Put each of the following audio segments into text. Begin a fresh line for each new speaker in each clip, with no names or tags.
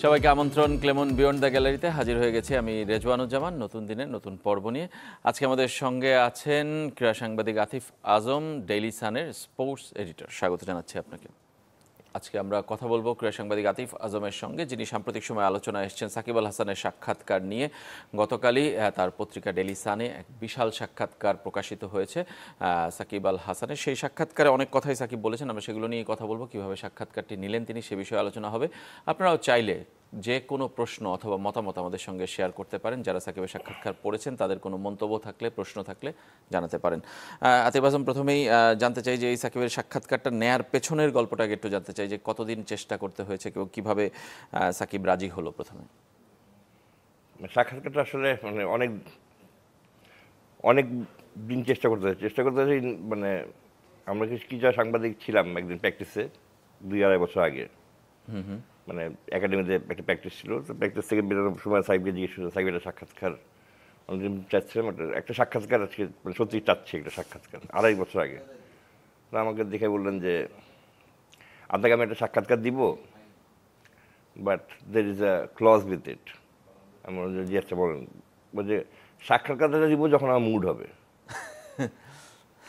সবাইকে আমন্ত্রণ Clemon beyond the গ্যালারিতে হাজির হয়ে গেছি আমি রেজওয়ানুজ্জামান নতুন দিনের নতুন পর্ব নিয়ে। আজকে আমাদের সঙ্গে আছেন ক্রীড়া সাংবাদিক আতিফ আজম, ডেইলি সানের স্পোর্টস এডিটর। স্বাগত জানাচ্ছি আপনাকে। আজকে আমরা কথা বলবো ক্রীড়া সাংবাদিক আতিফ আজমের সঙ্গে, যিনি সাম্প্রতিক সময় আলোচনায় এসেছেন সাকিব আল হাসানের সাক্ষাৎকার নিয়ে। গতকালই তার পত্রিকা ডেইলি সানে এক বিশাল সাক্ষাৎকার প্রকাশিত হয়েছে সাকিব আল হাসানের। সেই সাক্ষাৎকারে অনেক কথাই সাকিব বলেছেন, আমরা সেগুলো নিয়ে কথা বলবো। কীভাবে সাক্ষাৎকারটি নিলেন তিনি, সে বিষয়ে আলোচনা হবে। আপনারাও চাইলে যে কোনো প্রশ্ন অথবা মতামত আমাদের সঙ্গে শেয়ার করতে পারেন। যারা সাকিবের সাক্ষাৎকার পড়েছেন তাদের কোনো মন্তব্য থাকলে, প্রশ্ন থাকলে জানাতে পারেন। আতিফ আজম, প্রথমেই জানতে চাই যে এই সাকিবের সাক্ষাৎকারটা নেয়ার পেছনের গল্পটাকে একটু জানতে চাই, যে কতদিন চেষ্টা করতে হয়েছে এবং কীভাবে সাকিব রাজি হলো প্রথমে।
সাক্ষাৎকারটা আসলে মানে অনেক দিন চেষ্টা করতে হয়েছে। মানে আমরা কিছু সাংবাদিক ছিলাম একদিন প্র্যাকটিসে 2-2.5 বছর আগে। মানে একাডেমিতে একটা প্র্যাকটিস ছিল, তো প্র্যাকটিস থেকে বেরোনোর সময় সাকিবকে জিজ্ঞেস করলো, সাকিব একটা সাক্ষাৎকার অনেকদিন চাচ্ছিলাম, একটা সাক্ষাৎকার আজকে মানে সত্যিই চাচ্ছি একটা সাক্ষাৎকার 2.5 বছর আগে। তো আমাকে দেখে বললেন যে আপনাকে আমি একটা সাক্ষাৎকার দিব, but there is a clause with it. আমি বললাম জি আচ্ছা বলেন। বলছে সাক্ষাৎকারটা দিব যখন আমার মুড হবে,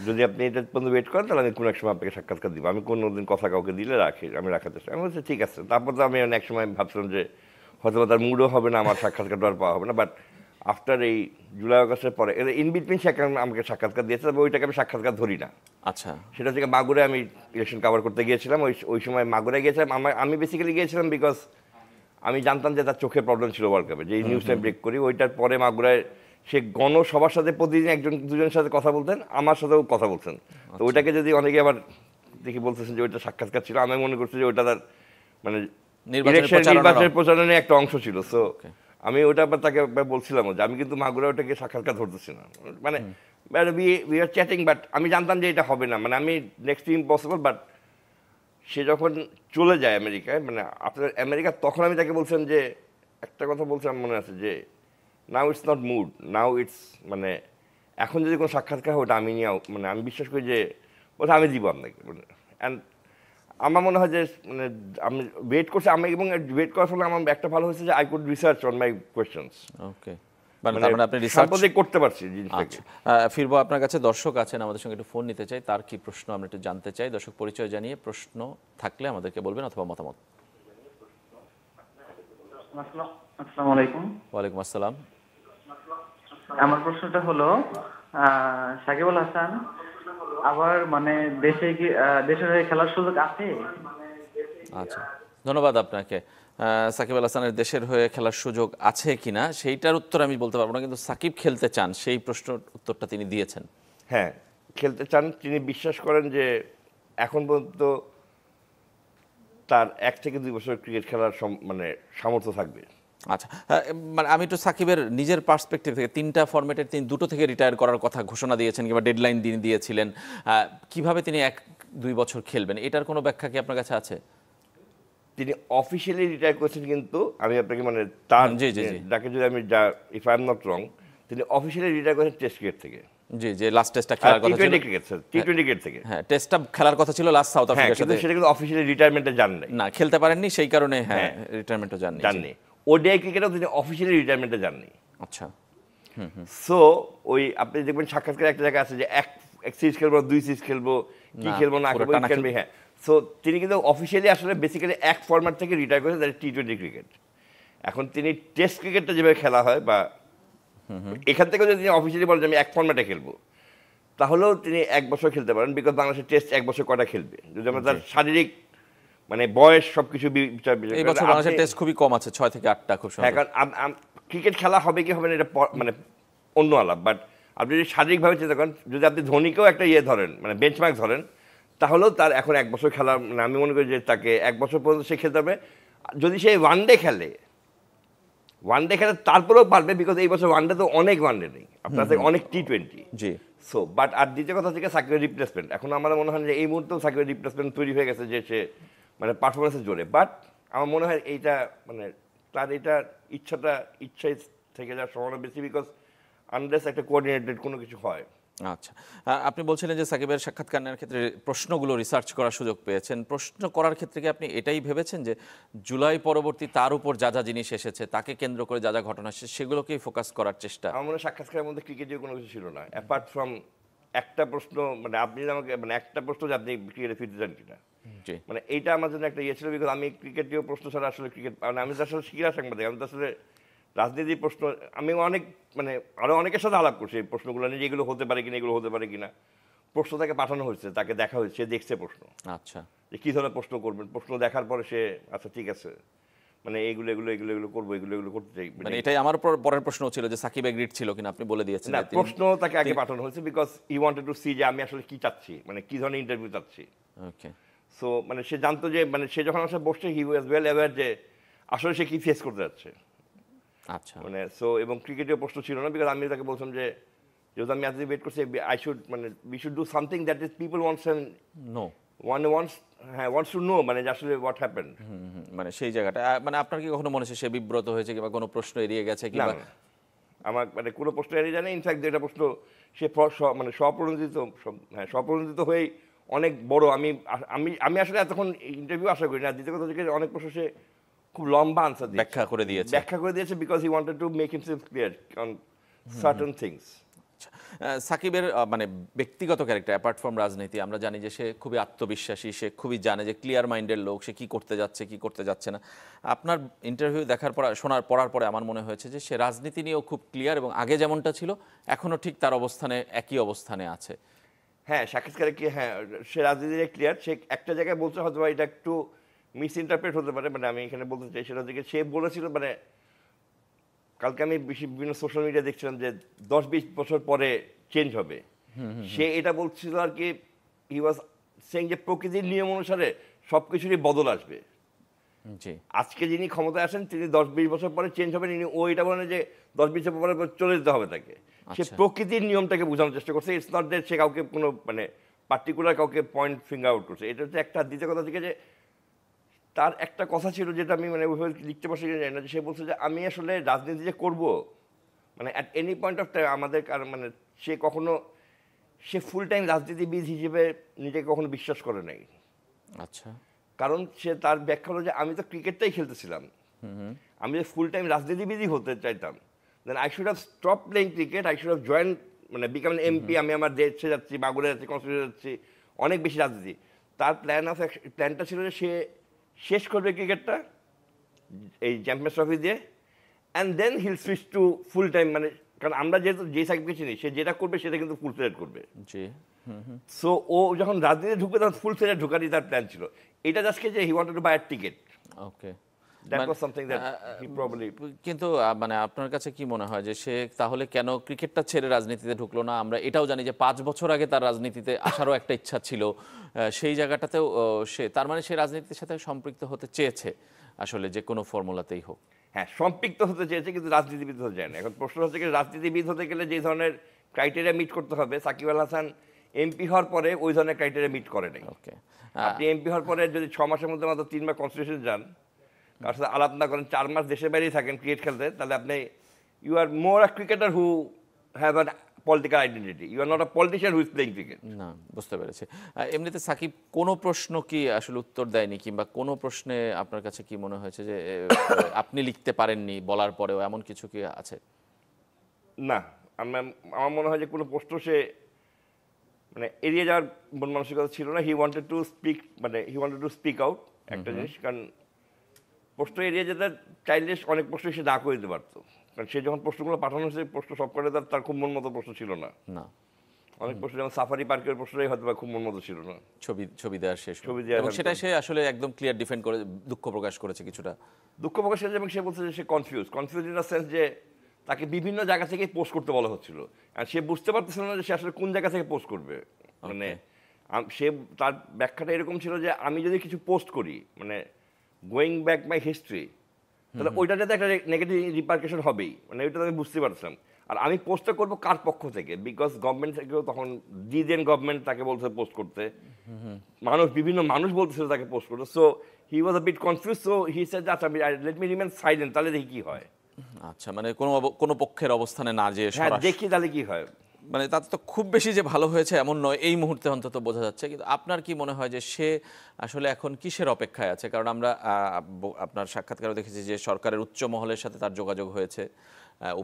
যদি আপনি এটা পর্যন্ত ওয়েট করেন তাহলে আমি কোনো এক সময় আপনাকে সাক্ষাৎকার দিব। আমি কোনো দিন কথা কাউকে দিলে আমি রাখার চেষ্টা। আমি বলছি ঠিক আছে। তারপর তো আমি অনেক সময় ভাবছিলাম যে হয়তো তার মুডও হবে না, আমার সাক্ষাৎকারটা আর পাওয়া হবে না। বাট আফটার এই জুলাই আগস্টের পরে ইন বিটুইন সে আমাকে সাক্ষাৎকার দিয়েছে, তবে ওইটাকে আমি সাক্ষাৎকার ধরি না।
আচ্ছা,
সেটা হচ্ছে মাগুরে আমি ইলেকশন কভার করতে গিয়েছিলাম। ওই সময় মাগুরে গিয়েছিলাম। আমি বেসিক্যালি গিয়েছিলাম বিকজ আমি জানতাম যে তার চোখে প্রবলেম ছিল ওয়ার্ল্ড কাপে, যে এই নিউজটা ব্রেক করি। ওইটার পরে মাগুরায় সে সবার সাথে প্রতিদিন দুজনের সাথে কথা বলতেন, আমার সাথেও কথা বলতেন। তো ওইটাকে যদি অনেকে আবার দেখি বলতেছেন যে ওইটা সাক্ষাৎকার ছিল, আমি মনে করছি যে ওইটা তার মানে নির্বাচনের প্রচারণের একটা অংশ ছিল। সো আমি ওটা আবার তাকে বলছিলাম যে আমি কিন্তু মাগুরা ওটাকে সাক্ষাৎকার ধরতেছি না, মানে উই আর চ্যাটিং। বাট আমি জানতাম যে এটা হবে না, মানে আমি নেক্সট ইম্পসিবল। বাট সে যখন চলে যায় আমেরিকায়, মানে আপনার আমেরিকা, তখন আমি তাকে বলছিলাম যে একটা কথা বলছিলাম মনে আছে যে now it's not mood, now it's মানে এখন যদি কোনো সাক্ষাৎকার হয় ওটা আমি নিয়ে, মানে আমি বিশ্বাস করি যে ওটা আমি দিব আপনাকে। অ্যান্ড আমার মনে হয় যে মানে আমি ওয়েট করছি, আমি এবং ওয়েট করার ফলে আমার একটা ভালো হয়েছে যে I could research on my questions.
Okay, মানে আপনি রিসার্চ
করতে পারছি জিনিসটাকে।
ফিরবো আপনার কাছে। দর্শক আছেন আমাদের সঙ্গে, একটু ফোন নিতে চাই, তার কি প্রশ্ন আমরা একটু জানতে চাই। দর্শক পরিচয় জানিয়ে প্রশ্ন থাকলে আমাদেরকে বলবেন অথবা মতামত।
আসসালামু আলাইকুম।
ওয়ালাইকুম আসসালাম।
আমার প্রশ্নটা হলো সাকিব আল হাসান আবার মানে দেশের হয়ে খেলার সুযোগ আছে?
আচ্ছা, ধন্যবাদ আপনাকে। সাকিব আল হাসানের দেশের হয়ে খেলার সুযোগ আছে কিনা সেইটার উত্তর আমি বলতে পারবো না, কিন্তু সাকিব খেলতে চান সেই প্রশ্নের উত্তরটা তিনি দিয়েছেন।
হ্যাঁ, খেলতে চান। তিনি বিশ্বাস করেন যে এখন পর্যন্ত তার 1 থেকে 2 বছর ক্রিকেট খেলার মানে সামর্থ্য থাকবে।
আচ্ছা, মানে আমি একটু সাকিবের নিজের পার্সপেক্টিভ থেকে 3টা ফরম্যাটের তিনি 2টো থেকে রিটায়ার করার কথা ঘোষণা দিয়েছেন কিংবা ডেডলাইন দিয়েছিলেন। কিভাবে তিনি 1-2 বছর খেলবেন, এটার কোনো ব্যাখ্যা কি আপনার কাছে আছে?
তিনি অফিসিয়ালি রিটায়ার করেছেন, কিন্তু আমি আপনাকে মানে তার যাকে যদি আমি ইফ আই এম নট রং, তিনি অফিসিয়ালি রিটায়ার করেছেন টেস্ট ক্রিকেট থেকে।
জি, যে লাস্ট টেস্টটা খেলার কথা ছিল
টি20 ক্রিকেট থেকে।
হ্যাঁ, টেস্টটা খেলার কথা ছিল লাস্ট সাউথ আফ্রিকার সাথে,
সেটা কিন্তু অফিসিয়ালি রিটায়ারমেন্টে যান নাই,
না খেলতে পারেননি, সেই কারণে হ্যাঁ রিটায়ারমেন্টও যাননি।
ওডিআই ক্রিকেটেও তিনি অফিসিয়ালি রিটায়ারমেন্টে যাননি।
আচ্ছা,
সো ওই আপনি দেখবেন সাক্ষাৎকার একটা জায়গা আছে যে এক সিরিজ খেলবো, 2 সিরিজ খেলবো, কি খেলবো না খেলবো। হ্যাঁ, সো তিনি কিন্তু অফিসিয়ালি আসলে বেসিক্যালি এক ফরম্যাট থেকে রিটায়ার করেছেন, দ্যাট টি20 ক্রিকেট। এখন তিনি টেস্ট ক্রিকেটটা যেভাবে খেলা হয় বা এখান থেকেও যদি তিনি অফিসিয়ালি বলেন যে আমি এক ফরম্যাটে খেলবো, তাহলেও তিনি 1 বছর খেলতে পারেন। বিকজ বাংলাদেশের টেস্ট 1 বছর কটা খেলবে যদি আমরা তার শারীরিক মানে বয়স সবকিছু
এই বছর বাংলাদেশের টেস্ট খুবই কম আছে, 6 থেকে 8টা খুব সম্ভব।
কারণ ক্রিকেট খেলা হবে কি হবে না এটা মানে অন্য আলাপ। বাট আপনি যদি শারীরিকভাবে চিন্তা করেন, যদি আপনি ধোনিকেও একটা ধরেন, মানে বেঞ্চমার্ক ধরেন, তাহলেও তার এখন 1 বছর খেলা, মানে আমি মনে করি যে তাকে 1 বছর পর্যন্ত সে খেলতে হবে। যদি সে ওয়ানডে খেলে তারপরেও পারবে, বিকজ এই বছর ওয়ানডে তো অনেক ওয়ানডে নেই, আপনার অনেক টি20।
জি।
সো বাট আর দ্বিতীয় কথা থেকে সাকিবের রিপ্লেসমেন্ট, এখন আমার মনে হয় যে এই মুহূর্তেও সাকিবের রিপ্লেসমেন্ট তৈরি হয়ে গেছে, যে সে মানে পারফরমেন্সের জোরে। বাট আমার মনে হয় এইটা মানে তার এটা ইচ্ছাই থেকে যাওয়ার সম্ভাবনা বেশি, বিকজ আনলেস একটা কোঅর্ডিনেটেড কোনো কিছু হয়।
আচ্ছা, আপনি বলছিলেন যে সাকিবের সাক্ষাৎকার নেওয়ার ক্ষেত্রে প্রশ্নগুলো রিসার্চ করার সুযোগ পেয়েছেন। প্রশ্ন করার ক্ষেত্রে কি আপনি এটাই ভেবেছেন যে জুলাই পরবর্তী তার উপর যা যা জিনিস এসেছে, তাকে কেন্দ্র করে যা যা ঘটনা এসেছে, সেগুলোকেই ফোকাস করার চেষ্টা?
আমার মনে হয় সাক্ষাৎকারের মধ্যে ক্রিকেটের কোনো কিছু ছিল না, অ্যাপার্ট ফ্রম একটা প্রশ্ন, মানে আপনি যদি আমাকে মানে একটা প্রশ্ন যে আপনি ক্রিকেটে ফিরতে চান কিনা,
জি,
মানে এইটা আমার জন্য একটা ইয়ে ছিল, বিকজ আমি ক্রিকেটীয় প্রশ্ন ছাড়া আসলে ক্রিকেট, মানে আমি তো আসলে ক্রীড়া সাংবাদিক, আমি তো আসলে রাজনীতির প্রশ্ন, আমি অনেক মানে আরো অনেকের সাথে আলাপ করছি এই প্রশ্নগুলো নিয়ে, যেগুলো হতে পারে কিনা, এগুলো হতে পারে কিনা। প্রশ্ন তাকে পাঠানো হয়েছে, তাকে দেখা হয়েছে, সে দেখছে প্রশ্ন,
আচ্ছা,
যে কী ধরনের প্রশ্ন করবেন। প্রশ্ন দেখার পরে সে আচ্ছা ঠিক আছে, মানে এগুলো এগুলো এগুলো এগুলো করবো, এগুলো এগুলো করতে চাই,
মানে এটাই আমার পরের প্রশ্ন ছিল যে সাকিব এগ্রিড ছিল কিনা, আপনি বলে দিয়েছেন
না
যে তিনি-
প্রশ্ন তাকে আগে পাঠানো হয়েছে, because he wanted to see যে আমি আসলে কি চাচ্ছি, মানে কি ধরনের ইন্টারভিউ চাচ্ছি।
ওকে,
সো মানে সে জানতো যে মানে সে যখন আসলে বসছে, হি ওয়াজ ওয়েল অ্যাওয়্যার যে আসলে সে কি ফেস করতে যাচ্ছে।
আচ্ছা,
মানে সো এবং ক্রিকেটীয় প্রশ্ন ছিল না, বিকজ আমি তাকে বলছিলাম যে যেহেতু আমি এতদিন ওয়েট করছি, আই শুড মানে we should do something that is people wants and
know,
wants to know, মানে যে আসলে হোয়াট হ্যাপেন।
মানে সেই জায়গাটা মানে আপনার কি কখনো মনে হচ্ছে সে বিব্রত হয়েছে কিংবা কোনো প্রশ্ন এড়িয়ে গেছে
না
কিংবা?
না, আমার মানে কোনো প্রশ্ন এড়িয়ে জানে, ইনফ্যাক্ট যেটা প্রশ্ন সে মানে স্বপ্রণোদিত হয়েই অনেক বড়, আমি আমি আমি আসলে এতক্ষণ ইন্টারভিউ আশা করি না। দ্বিতীয় কথা হচ্ছে কি, অনেক প্রশ্ন সে খুব লম্বা আনসার ব্যাখ্যা করে দিয়েছে, because he wanted to make himself clear on certain things.
আচ্ছা, সাকিবের মানে ব্যক্তিগত ক্যারেক্টার অ্যাপার্ট ফ্রম রাজনীতি, আমরা জানি যে সে খুবই আত্মবিশ্বাসী, সে খুবই জানে যে ক্লিয়ার মাইন্ডের লোক, সে কি করতে যাচ্ছে কি করতে যাচ্ছে না। আপনার ইন্টারভিউ দেখার পর পড়ার পরে আমার মনে হয়েছে যে সে রাজনীতি নিয়েও খুব ক্লিয়ার এবং আগে যেমনটা ছিল এখনও ঠিক তার অবস্থানে একই অবস্থানে আছে।
হ্যাঁ, সাক্ষাৎকারে কি, হ্যাঁ সে রাজনীতিতে ক্লিয়ার। সে একটা জায়গায় বলছে, হয়তো এটা একটু মিস ইন্টারপ্রেট হতে পারে, মানে আমি এখানে বলতে চাই সেটা থেকে, সে বলেছিল মানে কালকে আমি বিভিন্ন সোশ্যাল মিডিয়া দেখছিলাম যে 10-20 বছর পরে চেঞ্জ হবে। সে এটা বলছিল আর কি, হি ওয়াজ সেইং যে প্রকৃতির নিয়ম অনুসারে সব কিছুরই বদল আসবে।
জি,
আজকে যিনি ক্ষমতায় আসেন তিনি 10-20 বছর পরে চেঞ্জ হবেন, ও এটা বলেন যে 10-20 বছর পরে চলে যেতে হবে তাকে। সে
আচ্ছা।
প্রকৃতির নিয়মটাকে বোঝানোর চেষ্টা করছে, ইটস নট দ্যাট সে কাউকে কোনো মানে পার্টিকুলার কাউকে পয়েন্ট ফিঙ্গার আউট করছে। এটা হচ্ছে একটা। দ্বিতীয় কথা থেকে যে তার একটা কথা ছিল যেটা আমি মানে ওইভাবে লিখতে পারছি জানি না, যে সে বলছে যে আমি আসলে রাজনীতি যে করবো, মানে at any point of time আমাদের মানে সে কখনো সে ফুল টাইম রাজনীতিবিদ হিসেবে নিজেকে কখনো বিশ্বাস করে নাই।
আচ্ছা,
কারণ সে তার ব্যাখ্যা হলো যে আমি তো ক্রিকেটটাই খেলতেছিলাম, আমি যে ফুল টাইম রাজনীতিবিদই হতে চাইতাম, then I should have stop playing cricket, I should have join মানে বিকাম এমপি। আমি আমার দেশে যাচ্ছি, বাগুড়ে যাচ্ছি, কনস্টিটিউশনে যাচ্ছি, অনেক বেশি রাজনীতি। তার প্ল্যানটা ছিল যে সে শেষ করবে ক্রিকেটটা এই চ্যাম্পিয়ন্স ট্রফি দিয়ে, and then he'll switch to full time. মানে কারণ আমরা যেহেতু যে সাকিবকে চিনি, সে যেটা করবে সেটা কিন্তু ফুল ফ্লেড করবে।
জি,
সো ও যখন রাজনীতি ঢুকবে তখন ফুল ফ্লেড ঢুকারই তার প্ল্যান ছিল। এটা জাস্ট যে he wanted to buy a ticket,
okay.
That was something that he probably.
কিন্তু মানে আপনার কাছে কি মনে হয় যে সে তাহলে কেন ক্রিকেটটা ছেড়ে রাজনীতিতে ঢুকলো না? আমরা এটাও জানি যে 5 বছর আগে তার রাজনীতিতে আসারও একটা ইচ্ছা ছিল, সেই জায়গাটাতেও সে তার মানে সে রাজনীতির সাথে সম্পৃক্ত হতে চেয়েছে আসলে, যে কোনো ফর্মুলাতেই হোক।
হ্যাঁ, সম্পৃক্ত হতে চেয়েছে, কিন্তু রাজনীতিবিদ হতে চায় না। এখন প্রশ্ন হচ্ছে কি, রাজনীতিবিদ হতে গেলে যে ধরনের ক্রাইটেরিয়া মিট করতে হবে, সাকিব আল হাসান এমপি হওয়ার পরে ওই ধরনের ক্রাইটেরিয়া মিট করে নাই।
ওকে,
আপনি এমপি হওয়ার পরে যদি 6 মাসের মধ্যে মাত্র 3 বার কনস্টিটিউশন যান, কার সাথে আলাপ না করেন, 4 মাস দেশের বাইরেই থাকেন ক্রিকেট খেলতে, তাহলে আপনি you are more a cricketer who have an political identity, you are not a politician who is playing cricket.
না, বুঝতে পেরেছি। এমনিতে সাকিব কোনো প্রশ্ন কি আসলে উত্তর দেয়নি, কিংবা কোনো প্রশ্নে আপনার কাছে কি মনে হয়েছে যে আপনি লিখতে পারেননি বলার পরেও, এমন কিছু কি আছে?
না, আমার মনে হয় যে কোনো প্রশ্ন সে মানে এড়িয়ে যাওয়ার মন মানসিকতা ছিল না। হি ওয়ান্টেড টু স্পিক, মানে হি ওয়ান্টেড টু স্পিক আউট একটা জিনিস। কারণ প্রশ্ন এড়িয়ে যেতে চাইলে অনেক প্রশ্ন সে না করে দিতে পারতো, কারণ সে যখন প্রশ্নগুলো পাঠানো হয়েছে প্রশ্ন সব করে তার খুব মন মতো প্রশ্ন ছিল না।
না,
অনেক প্রশ্ন যেমন সাফারি পার্কের প্রশ্নই হয়তো বা খুব মন মতো ছিল না।
ছবি দেওয়ার শেষ,
ছবি দেওয়ার
এবং
একদম।
সেটাই সে আসলে একদম ক্লিয়ার ডিফেন্ড করে দুঃখ প্রকাশ করেছে কিছুটা।
দুঃখ প্রকাশ করেছে, এবং সে বলছে যে সে কনফিউজ ইন দ্য সেন্স যে তাকে বিভিন্ন জায়গা থেকে পোস্ট করতে বলা হচ্ছিল, আর সে বুঝতে পারতেছিল না যে সে আসলে কোন জায়গা থেকে পোস্ট করবে। মানে সে তার ব্যাখ্যাটা এরকম ছিল যে আমি যদি কিছু পোস্ট করি, মানে গোয়িং ব্যাক মাই হিস্ট্রি, তাহলে ওইটাতে তো একটা নেগেটিভ রিপার্কেশন হবেই, মানে ওইটা আমি বুঝতে পারছিলাম। আর আমি পোস্টটা করবো কার পক্ষ থেকে, বিকজ গভর্নমেন্ট থেকেও তখন দেন গভর্নমেন্ট তাকে বলছে পোস্ট করতে, বিভিন্ন মানুষ বলতেছিল তাকে পোস্ট করতে। So he was a bit confuse, so he said আচ্ছা লেট মি রিমেন সাইলেন্ট, তাহলে দেখি কি হয়।
আচ্ছা, মানে কোনো পক্ষের অবস্থানে না যে
হ্যাঁ, দেখি তাহলে কি হয়।
মানে তাতে তো খুব বেশি যে ভালো হয়েছে এমন নয় এই মুহূর্তে অন্তত বোঝা যাচ্ছে, কিন্তু আপনার কি মনে হয় যে সে আসলে এখন কিসের অপেক্ষায় আছে? কারণ আমরা আপনার সাক্ষাৎকারে দেখেছি যে সরকারের উচ্চ মহলের সাথে তার যোগাযোগ হয়েছে,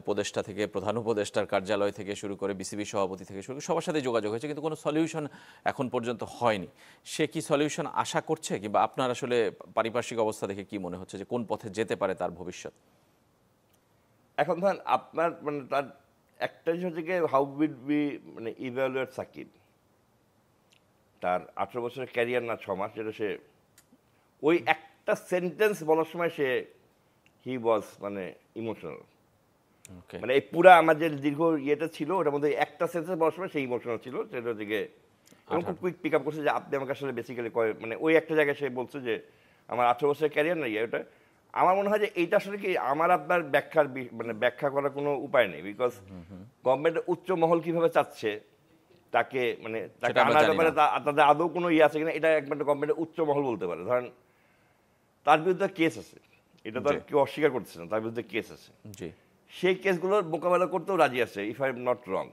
উপদেষ্টা থেকে প্রধান উপদেষ্টার কার্যালয় থেকে শুরু করে বিসিবি সভাপতি থেকে শুরু করে সবার সাথে যোগাযোগ হয়েছে, কিন্তু কোনো সলিউশন এখন পর্যন্ত হয়নি। সে কি সলিউশন আশা করছে, কিংবা আপনার আসলে পারিপার্শ্বিক অবস্থা দেখে কি মনে হচ্ছে যে কোন পথে যেতে পারে তার ভবিষ্যৎ?
এখন ধরেন আপনার মানে তার একটা জিনিস হচ্ছে গিয়ে হাউ উইড বি মানে ইভ্যালুয়েট সাকিব, তার 18 বছরের ক্যারিয়ার না 6 মাস, যেটা সে ওই একটা সেন্টেন্স বলার সময় সে হি ওয়াজ মানে ইমোশনাল।
ওকে,
মানে এই পুরা আমার যে দীর্ঘ ইয়েটা ছিল ওটার মধ্যে একটা সেন্টেন্স বলার সময় সে ইমোশনাল ছিল, সেটা হচ্ছে গিয়ে এবং খুব কুইক পিক আপ করছে যে আপনি আমাকে আসলে বেসিক্যালি মানে ওই একটা জায়গায় সে বলছে যে আমার 18 বছরের ক্যারিয়ার না ওটা। আমার মনে হয় যে এইটা আসলে কি আমার আপনার মানে ব্যাখ্যা করার কোনো উপায় নেই, বিকজ গভর্নমেন্টের উচ্চ মহল কিভাবে চাচ্ছে তাকে মানে তাকে
সেটা আমরা
আনার
জানি
ব্যাপারে
না।
তাদের আদৌ কোনো ইয়ে আছে কিনা এটা একমাত্র গভর্নমেন্টের উচ্চ মহল বলতে পারে। ধরেন তার বিরুদ্ধে কেস আছে, এটা তো আর
জি।
কেউ অস্বীকার করছে না, তার বিরুদ্ধে কেস আছে,
জি,
সেই কেসগুলোর মোকাবেলা করতেও রাজি আছে if I am not wrong.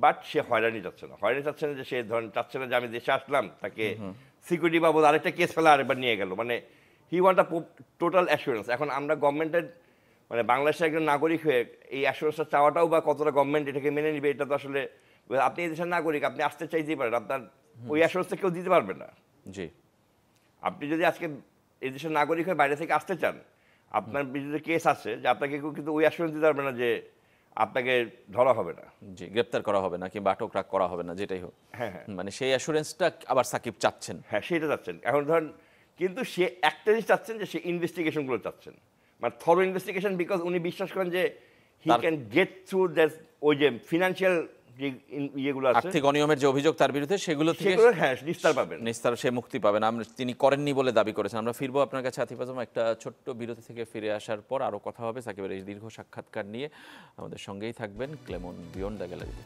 But সে হয়রানি চাচ্ছে না, হয়রানি চাচ্ছে না যে সে ধরেন চাচ্ছে না যে আমি দেশে আসলাম তাকে সিকিউরিটি বাবদ আরেকটা কেস ফেলে আরেকবার নিয়ে গেল, মানে he want a total assurance. এখন আমরা গভর্নমেন্টের মানে বাংলাদেশের একজন নাগরিক হয়ে এই অ্যাসুরেন্সটা চাওয়াটাও বা কতটা গভর্নমেন্ট এটাকে মেনে নিবে এটা তো আসলে আপনি এই দেশের নাগরিক, আপনি আসতে চাইতেই পারেন, আপনার ওই অ্যাসুরেন্সটা কেউ দিতে পারবে না।
জি,
আপনি যদি আজকে এই দেশের নাগরিক হয়ে বাইরে থেকে আসতে চান, আপনার বিরুদ্ধে কেস আছে যে আপনাকে কেউ কিন্তু ওই অ্যাসুরেন্স দিতে পারবে না যে আপনাকে ধরা হবে না।
জি, গ্রেপ্তার করা হবে না কিংবা আটক করা হবে না, যেটাই হোক।
হ্যাঁ হ্যাঁ
মানে সেই অ্যাসুরেন্সটা আবার সাকিব চাচ্ছেন।
হ্যাঁ, সেটা চাচ্ছেন। এখন ধরেন কিন্তু সে একটা জিনিস চাচ্ছেন যে সে ইনভেস্টিগেশনগুলো চাচ্ছেন, মানে থরো ইনভেস্টিগেশন, বিকজ উনি বিশ্বাস করেন যে he can get through that ওই যে ফিনান্সিয়াল যে ইয়েগুলো আছে
আর্থিক অনিয়মের যে অভিযোগ তার বিরুদ্ধে, সেগুলো থেকে
সেগুলো হ্যাঁ নিস্তার পাবেন।
নিস্তার সে মুক্তি পাবেন। আমরা তিনি করেননি বলে দাবি করেছেন। আমরা ফিরবো আপনার কাছে আতিফ আজম, একটা ছোট্ট বিরতি থেকে ফিরে আসার পর আরও কথা হবে সাকিবের এই দীর্ঘ সাক্ষাৎকার নিয়ে। আমাদের সঙ্গেই থাকবেন ক্লেমন বিয়ন্ড দ্য গ্যালারিতে।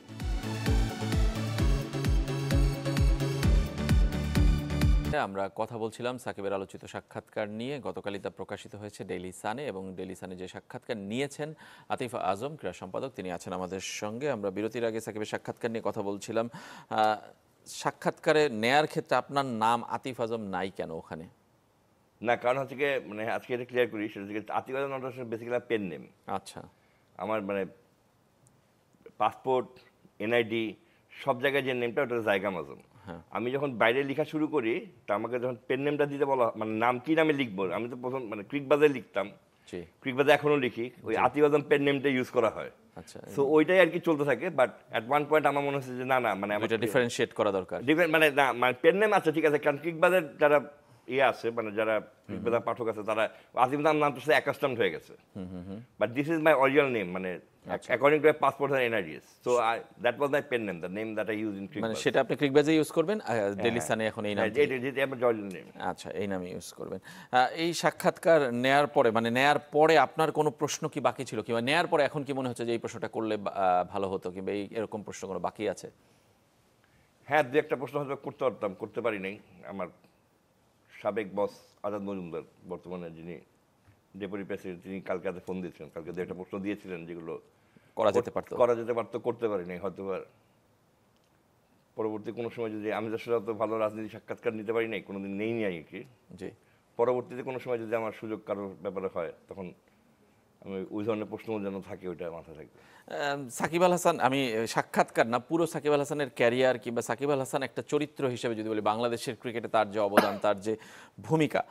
আমরা কথা বলছিলাম সাকিবের আলোচিত সাক্ষাৎকার নিয়ে। গতকালই তা প্রকাশিত হয়েছে ডেইলি সানে, এবং ডেইলি সানে যে সাক্ষাৎকার নিয়েছেন আতিফ আজম ক্রীড়া সম্পাদক, তিনি আছেন আমাদের সঙ্গে। আমরা বিরতির আগে সাকিবের সাক্ষাৎকার নিয়ে কথা বলছিলাম। সাক্ষাৎকারে নেয়ার ক্ষেত্রে আপনার নাম আতিফ আজম নাই কেন ওখানে?
না, কারণ হচ্ছে গিয়ে মানে আজকে এটা ক্লিয়ার করি, সেটা হচ্ছে আতিফ আজম নট বেসিক্যালি পেন নেম।
আচ্ছা,
আমার মানে পাসপোর্ট, এনআইডি সব জায়গায় যে নেমটা ওটা জায়গাম আজম। আমি যখন বাইরে লেখা শুরু করি তা আমাকে যখন পেন নেমটা দিতে বলা মানে নাম কি নামে লিখবো, আমি তো প্রথম মানে ক্রিকবাজে লিখতাম,
জি,
ক্রিকবাজে এখনো লিখি, ওই আতিফ আজম পেন নেমটা ইউজ করা হয়।
আচ্ছা,
সো ওইটাই আর কি চলতে থাকে। বাট অ্যাট ওয়ান পয়েন্ট আমার মনে হচ্ছে যে না না মানে
এটা ডিফারেন্সিয়েট করা দরকার।
মানে না মানে পেন নেম আছে ঠিক আছে, কারণ ক্রিকবাজের যারা ইয়ে আছে মানে যারা ক্রিকবাজার পাঠক আছে তারা আতিফ আজম নাম তো অ্যাকাস্টমড হয়ে গেছে। But this is my original name, মানে according to my passport and NIDs. So that was my pen name, the name that I use in
মানে
Crickbuzz.
সেটা আপনি ক্রিকবাজে ইউজ করবেন, ডেইলি সানে এখন এই নাম।
এটা আমার জর্জিয়ান নেম।
আচ্ছা, এই নামে ইউজ করবেন। এই সাক্ষাৎকার নেয়ার পরে মানে নেয়ার পরে আপনার কোনো প্রশ্ন কি বাকি ছিল, কিংবা নেয়ার পরে এখন কি মনে হচ্ছে যে এই প্রশ্নটা করলে ভালো হতো, কিংবা এই এরকম প্রশ্ন কোনো বাকি আছে?
হ্যাঁ, দু একটা প্রশ্ন হয়তো করতে পারতাম, করতে পারি নাই। আমার সাবেক বস আজাদ মজুমদার, বর্তমানে যিনি ডেপুটি প্রেসিডেন্ট, তিনি কালকে রাতে ফোন দিয়েছিলেন, কালকে দু একটা প্রশ্ন দিয়েছিলেন যেগুলো
করা যেতে পারতো।
করতে পারি নাই হয়তো। পরবর্তী কোনো সময় যদি আমি আসলে অত ভালো রাজনীতি সাক্ষাৎকার নিতে পারি নাই, কোনোদিন নেই নি আর কি।
জি,
পরবর্তীতে কোনো সময় যদি আমার সুযোগ কারোর ব্যাপারে হয় তখন আমি ওই ধরনের প্রশ্ন যেন থাকে ওইটা মাথায় থাকবে।
সাকিব আল হাসান, আমি সাক্ষাৎকার না, পুরো সাকিব আল হাসানের ক্যারিয়ার কিংবা সাকিব আল হাসান একটা চরিত্র হিসেবে যদি বলি, বাংলাদেশের ক্রিকেটে তার যে অবদান, তার যে ভূমিকা,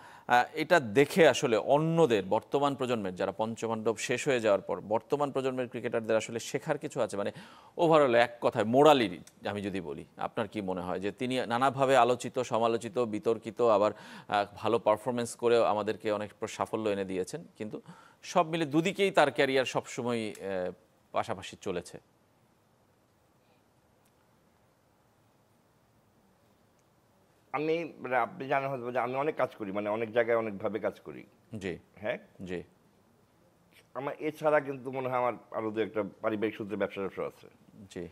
এটা দেখে আসলে অন্যদের বর্তমান প্রজন্মের যারা পঞ্চপাণ্ডব শেষ হয়ে যাওয়ার পর বর্তমান প্রজন্মের ক্রিকেটারদের আসলে শেখার কিছু আছে? মানে ওভারঅল এক কথায় মোরালি আমি যদি বলি, আপনার কি মনে হয় যে তিনি নানাভাবে আলোচিত, সমালোচিত, বিতর্কিত, আবার ভালো পারফরমেন্স করেও আমাদেরকে অনেক সাফল্য এনে দিয়েছেন, কিন্তু সব মিলে দুদিকেই তার ক্যারিয়ার সবসময় পাশাপাশি চলেছে?
আমি মানে আপনি জানেন হয়তো যে আমি অনেক কাজ করি, মানে অনেক জায়গায় অনেকভাবে কাজ করি।
জি,
হ্যাঁ,
জি,
আমার এছাড়া কিন্তু মনে হয় আমার আরো দু একটা পারিবারিক সূত্রে ব্যবসা আছে।
জি,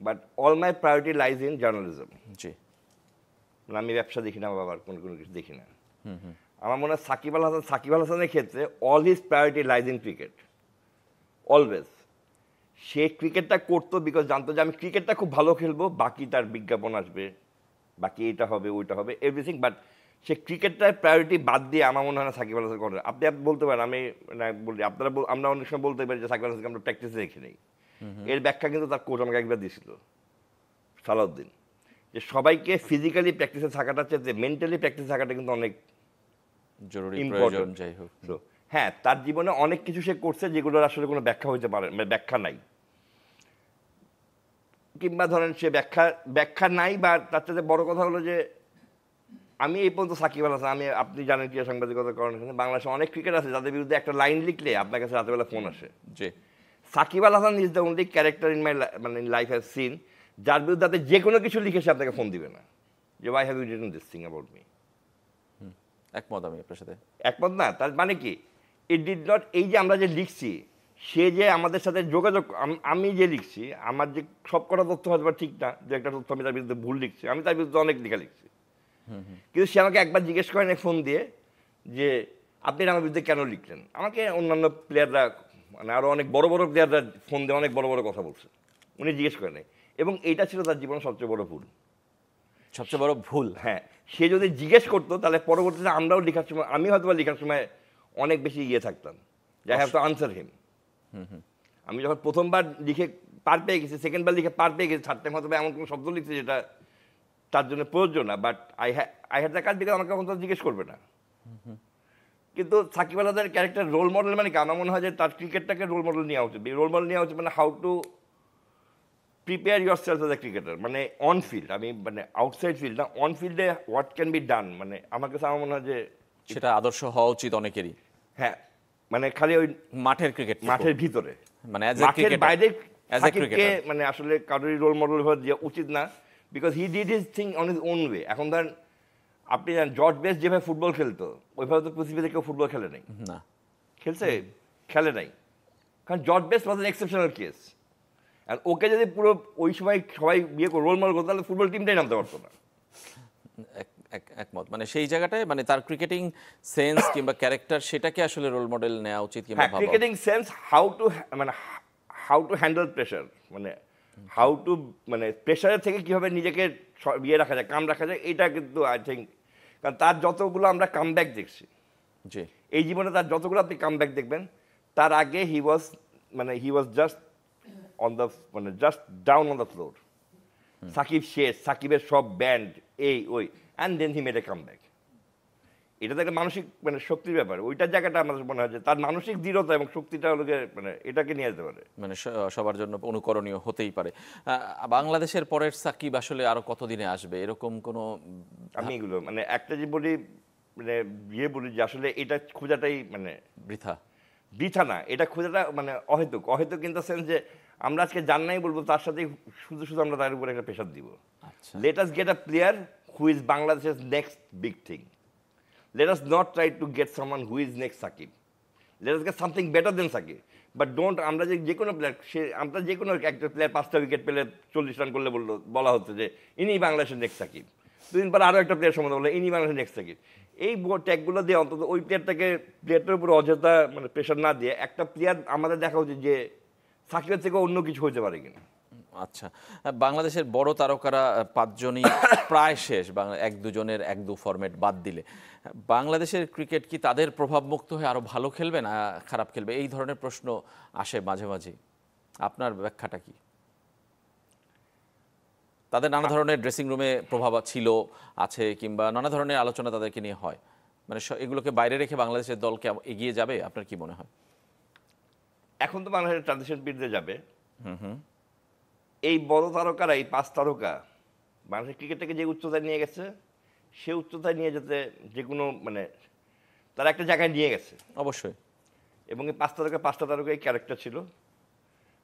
but all my priority lies in journalism.
জি,
মানে আমি ব্যবসা দেখি না, বাবার কোনো কিছু দেখি না। আমার মনে হয় সাকিব আল হাসানের ক্ষেত্রে all his priority lies in cricket always. সে ক্রিকেটটা করতো বিকজ জানতো যে আমি ক্রিকেটটা খুব ভালো খেলবো, বাকি তার বিজ্ঞাপন আসবে, বাকি এটা হবে ওইটা হবে এভরিথিং, বাট সে ক্রিকেটটার প্রায়োরিটি বাদ দিয়ে আমার মনে হয় না সাকিব আল হাসান করে। আপনি বলতে পারেন, আমি বলি আপনারা আমরা অনেক সময় বলতে পারি যে সাকিব আল হাসানকে আমরা প্র্যাকটিসে দেখি নেই। এর ব্যাখ্যা কিন্তু তার কোচ আমাকে একবার দিয়েছিল, সালাউদ্দিন, যে সবাইকে ফিজিক্যালি প্র্যাকটিসে থাকাটা চেয়ে মেন্টালি প্র্যাকটিসে থাকাটা কিন্তু অনেক
জরুরি, প্রয়োজন,
ইম্পর্টেন্ট।
যাই হোক।
হ্যাঁ, তার জীবনে অনেক কিছু সে করছে যেগুলোর আসলে কোনো ব্যাখ্যা হইতে পারে, মানে ব্যাখ্যা নাই, কিংবা ধরেন সে ব্যাখ্যা নাই, বা তার সাথে বড় কথা হলো যে আমি এই পর্যন্ত সাকিব আল হাসান, আপনি জানেন ক্রীড়া সাংবাদিকতার কারণে বাংলাদেশে অনেক ক্রিকেট আছে যাদের বিরুদ্ধে একটা লাইন লিখলে আপনার কাছে রাতেবেলা ফোন আসে।
জি,
Sakib Al Hasan is the only character in my মানে লাইফ হ্যাজ সিন যার বিরুদ্ধে আপনি যে কোনো কিছু লিখে সে আপনাকে ফোন দিবে না, যে why have you written this thing about me.
একমত আমি আপনার সাথে।
একমত না, তার মানে কি ইট ডিড নট, এই যে আমরা যে লিখছি, সে যে আমাদের সাথে যোগাযোগ, আমি যে লিখছি, আমার যে সব কটা তথ্য হয়তো ঠিক না, যে একটা তথ্য আমি তার বিরুদ্ধে ভুল লিখছি, আমি তার বিরুদ্ধে অনেক লেখা লিখছি, কিন্তু সে আমাকে একবার জিজ্ঞেস করেন ফোন দিয়ে যে আপনি আমার বিরুদ্ধে কেন লিখলেন। আমাকে অন্যান্য প্লেয়াররা, মানে আরও অনেক বড় বড় প্লেয়াররা ফোন দিয়ে অনেক বড় বড় কথা বলছে, উনি জিজ্ঞেস করেন, এবং এইটা ছিল তার জীবনের সবচেয়ে বড় ভুল।
সবচেয়ে বড় ভুল,
হ্যাঁ, সে যদি জিজ্ঞেস করতো তাহলে পরবর্তীতে আমরাও লেখার সময়, আমি হয়তো লেখার সময় অনেক বেশি থাকতাম, যে আই হ্যাভ টু আনসার হিম। আমি যখন প্রথমবার লিখে পার পেয়ে গেছি, সেকেন্ডবার লিখে পার পেয়ে গেছি, থার্ড টাইম হয়তো এমন কোনো শব্দ লিখছি যেটা তার জন্য প্রযোজ্য না, বাট আই হ্যাড দ্য কাজ, বিকজ আমাকে কখন তো জিজ্ঞেস করবে না। কিন্তু সাকিব আল হাসানের ক্যারেক্টার রোল মডেল মানে কি, আমার মনে হয় যে তার ক্রিকেটটাকে রোল মডেল নেওয়া উচিত। রোল মডেল নেওয়া উচিত মানে how to prepare your self as a cricketer, মানে অন ফিল্ড, আমি মানে আউটসাইড ফিল্ড না, অন ফিল্ডে হোয়াট ক্যান বি ডান, মানে আমার কাছে আমার মনে হয় যে
সেটা আদর্শ হওয়া উচিত অনেকেরই।
হ্যাঁ, মানে খালি ওই
মাঠের ক্রিকেট,
মাঠের ভিতরে,
মানে
মাঠের বাইরে সাকিবকে মানে আসলে কারোরই রোল মডেল হওয়া দেওয়া উচিত না, because he did his thing on his own way. এখন ধরেন আপনি জানেন জর্জ বেস্ট যেভাবে ফুটবল খেলতো, ওইভাবে তো পৃথিবীতে কেউ ফুটবল খেলে নাই।
না,
খেলছে? খেলে নাই, কারণ George Best was an exceptional case. আর ওকে যদি পুরো ওই সময় সবাই বিয়ে করে রোল মডেল করতো, তাহলে ফুটবল টিমটাই নামতে পারতো না।
একমত, মানে সেই জায়গাটায় মানে তার ক্রিকেটিং সেন্স কিংবা ক্যারেক্টার, সেটাকে আসলে রোল মডেল নেওয়া উচিত কিংবা
হ্যাঁ, cricketing sense, how to handle pressure, মানে হাউ টু, মানে প্রেশারের থেকে কীভাবে নিজেকে ইয়ে রাখা যায়, কাম রাখা যায়, এটা কিন্তু আই থিঙ্ক, কারণ তার যতগুলো আমরা কামব্যাক দেখছি
জি,
এই জীবনে, তার যতগুলো আপনি কামব্যাক দেখবেন, তার আগে he was just on the, মানে just down on the floor. Shakib শেষ, সাকিবের সব ব্যান্ড এই ওই, and then he made a comeback. এটা তো একটা মানসিক মানে শক্তির ব্যাপার, ওইটার জায়গাটা আমাদের মনে হয় যে তার মানসিক দৃঢ়তা এবং শক্তিটা হলো যে মানে এটাকে নিয়ে যেতে পারে,
মানে সবার জন্য অনুকরণীয় হতেই পারে। বাংলাদেশের পরের সাকিব আসলে আরো কতদিনে আসবে, এরকম কোনো
আমি এগুলো মানে একটা যে বলি, মানে বলি যে আসলে এটা খোঁজাটাই মানে বৃথা না, এটা খোঁজাটা মানে অহেতুক ইন দ্য সেন্স যে আমরা আজকে জান নাই বলবো, তার সাথে শুধু আমরা তার উপরে একটা প্রেশার দিব। Let us get a player who is বাংলাদেশের next big thing. Let us not try to get someone who is next Sakib. Let us get something better than Sakib. But don't, আমরা যে কোনো player, আমরা যে কোনো একটা player 5টা wicket পেলে 40 রান করলে বলা হচ্ছে যে ইনি বাংলাদেশের নেক্সট সাকিব। দুদিন পর আরও একটা প্লেয়ার সম্বন্ধে বললো ইনি বাংলাদেশের নেক্সট সাকিব। এই ট্যাগগুলো দিয়ে অন্তত ওই প্লেয়ারটার উপরে অযথা মানে প্রেশার না দিয়ে একটা প্লেয়ার আমাদের দেখা উচিত যে সাকিবের থেকে অন্য কিছু হতে পারে কিনা।
আচ্ছা, বাংলাদেশের বড় তারকারা 5 জনই প্রায় শেষ, 1-2 জনের 1-2 ফরম্যাট বাদ দিলে বাংলাদেশের ক্রিকেট কি তাদের প্রভাবমুক্ত হয়ে আরো ভালো খেলবে না খারাপ খেলবে, এই ধরনের প্রশ্ন আসে মাঝে মাঝে। আপনার ব্যাখ্যাটা কি? তাদের নানা ধরনের ড্রেসিং রুমে প্রভাব ছিল, আছে, কিংবা নানা ধরনের আলোচনা তাদেরকে নিয়ে হয়, মানে এগুলোকে বাইরে রেখে বাংলাদেশের দলকে এগিয়ে যাবে, আপনার কি মনে হয়?
এখন তো বাংলাদেশের ট্রানজিশন পিরিয়ডে যাবে। এই বড় তারকারা, এই 5 তারকা বাংলাদেশের ক্রিকেটটাকে যে উচ্চতায় নিয়ে গেছে, সে উচ্চতায় নিয়ে যেতে যে কোনো মানে তারা একটা জায়গায় নিয়ে গেছে
অবশ্যই।
এবং এই 5টা তারকাই ক্যারেক্টার ছিল।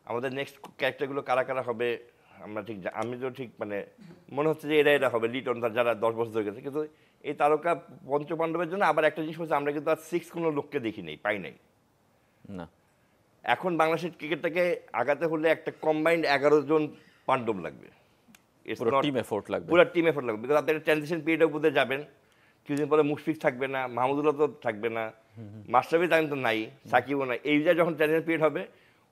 আমাদের নেক্সট ক্যারেক্টারগুলো কারা কারা হবে আমরা ঠিক, আমি তো ঠিক মানে মনে হচ্ছে যে এরা হবে লিটন, যারা 10 বছর ধরে গেছে। কিন্তু এই তারকা পঞ্চপাণ্ডবের জন্য আবার একটা জিনিস হচ্ছে, আমরা কিন্তু আর 6 কোনো লোককে দেখি নেই, পাই নাই
না।
এখন বাংলাদেশের ক্রিকেটটাকে আগাতে হলে একটা কম্বাইন্ড 11 জন পাণ্ডব লাগবে,
পুরো টিম এফোর্ট লাগবে,
বিকজ আপনি একটা ট্রানজিশন পিরিয়ডের মধ্যে যাবেন, কিছুদিন পরে মুশফিক থাকবে না, মাহমুদুল্লাহ তো থাকবে না, মাশরাফি তামিম তো নাই, সাকিবও নাই। এই যে যখন ট্রানজিশন পিরিয়ড হবে,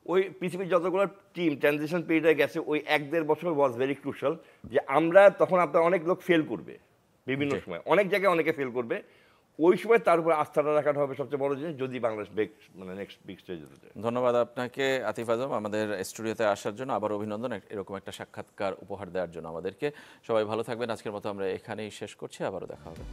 ওই পৃথিবীর যতগুলো টিম ট্রানজিশন পিরিয়ডে গেছে ওই 1-1.5 বছর ওয়াজ ভেরি ক্রুশাল, যে আমরা তখন আপনার অনেক লোক ফেল করবে বিভিন্ন সময়, অনেক জায়গায় অনেকে ফেল করবে, ওই সময় তার উপর আস্থাটা রাখাটা হবে সবচেয়ে বড় জিনিস যদি বাংলাদেশ মানে নেক্সট বিগ স্টেজে যেতে চায়।
ধন্যবাদ আপনাকে আতিফ আজম, আমাদের স্টুডিওতে আসার জন্য। আবার অভিনন্দন এরকম একটা সাক্ষাৎকার উপহার দেওয়ার জন্য আমাদেরকে। সবাই ভালো থাকবেন। আজকের মতো আমরা এখানেই শেষ করছি, আবারও দেখা হবে।